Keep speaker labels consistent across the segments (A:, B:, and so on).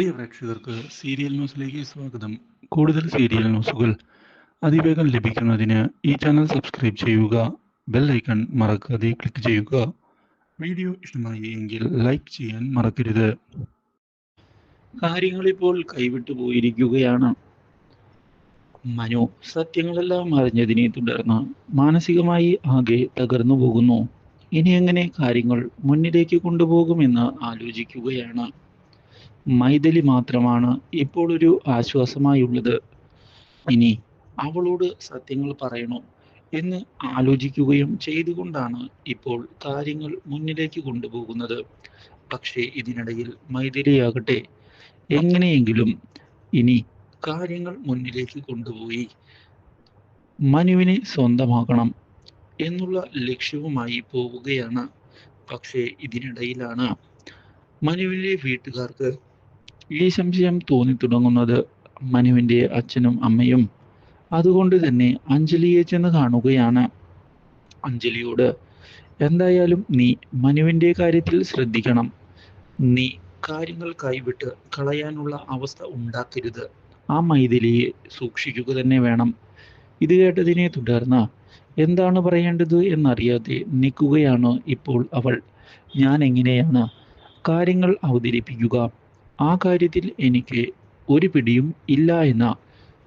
A: പ്രിയ പ്രേക്ഷകർക്ക് സീരിയൽ ന്യൂസിലേക്ക് സ്വാഗതം. കൂടുതൽ സീരിയൽ ന്യൂസുകൾ അതിവേഗം ലഭിക്കുന്നതിന് ഈ ചാനൽ സബ്സ്ക്രൈബ് ചെയ്യുക. ബെൽ ഐക്കൺ മറക്കാതെ ക്ലിക്ക് ചെയ്യുക. വീഡിയോ ഇഷ്ടമായി എങ്കിൽ ലൈക്ക് ചെയ്യാൻ മറക്കരുത്. കാര്യങ്ങളിപ്പോൾ കൈവിട്ടു പോയിരിക്കുകയാണ്. മനു സത്യങ്ങളെല്ലാം അറിഞ്ഞതിനെ തുടർന്ന് മാനസികമായി ആകെ തകർന്നു പോകുന്നു. ഇനി എങ്ങനെ കാര്യങ്ങൾ മുന്നിലേക്ക് കൊണ്ടുപോകുമെന്ന് ആലോചിക്കുകയാണ്. മൈഥിലി മാത്രമാണ് ഇപ്പോൾ ഒരു ആശ്വാസമായുള്ളത്. ഇനി അവളോട് സത്യങ്ങൾ പറയണോ എന്ന് ആലോചിക്കുകയും ചെയ്തുകൊണ്ടാണ് ഇപ്പോൾ കാര്യങ്ങൾ മുന്നിലേക്ക് കൊണ്ടുപോകുന്നത്. പക്ഷേ ഇതിനിടയിൽ മൈഥിലിയാകട്ടെ എങ്ങനെയെങ്കിലും ഇനി കാര്യങ്ങൾ മുന്നിലേക്ക് കൊണ്ടുപോയി മനുവിനെ സ്വന്തമാക്കണം എന്നുള്ള ലക്ഷ്യവുമായി പോവുകയാണ്. പക്ഷേ ഇതിനിടയിലാണ് മനുവിൻ്റെ വീട്ടുകാർക്ക് ഈ സംശയം തോന്നി തുടങ്ങുന്നത്. മനുവിൻ്റെ അച്ഛനും അമ്മയും അതുകൊണ്ട് തന്നെ അഞ്ജലിയെ ചെന്ന് കാണുകയാണ്. അഞ്ജലിയോട് എന്തായാലും നീ മനുവിൻ്റെ കാര്യത്തിൽ ശ്രദ്ധിക്കണം, നീ കാര്യങ്ങൾ കൈവിട്ട് കളയാനുള്ള അവസ്ഥ ഉണ്ടാക്കരുത്, ആ മൈഥിലിയെ സൂക്ഷിക്കുക തന്നെ വേണം. ഇത് കേട്ടതിനെ തുടർന്ന് എന്താണ് പറയേണ്ടത് എന്നറിയാതെ നിൽക്കുകയാണ് ഇപ്പോൾ അവൾ. ഞാൻ എങ്ങനെയാണ് കാര്യങ്ങൾ അവതരിപ്പിക്കുക, ആ കാര്യത്തിൽ എനിക്ക് ഒരു പിടിയും ഇല്ല എന്ന്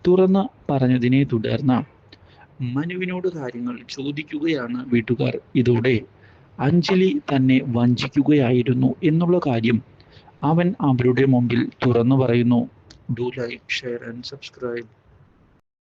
A: തുറന്ന് പറഞ്ഞതിനെ തുടർന്ന് മനുവിനോട് കാര്യങ്ങൾ ചോദിക്കുകയാണ് വീട്ടുകാർ. ഇതോടെ അഞ്ജലി തന്നെ വഞ്ചിക്കുകയായിരുന്നു എന്നുള്ള കാര്യം അവൻ അവരുടെ മുമ്പിൽ തുറന്നു പറയുന്നു. Do like, share and subscribe.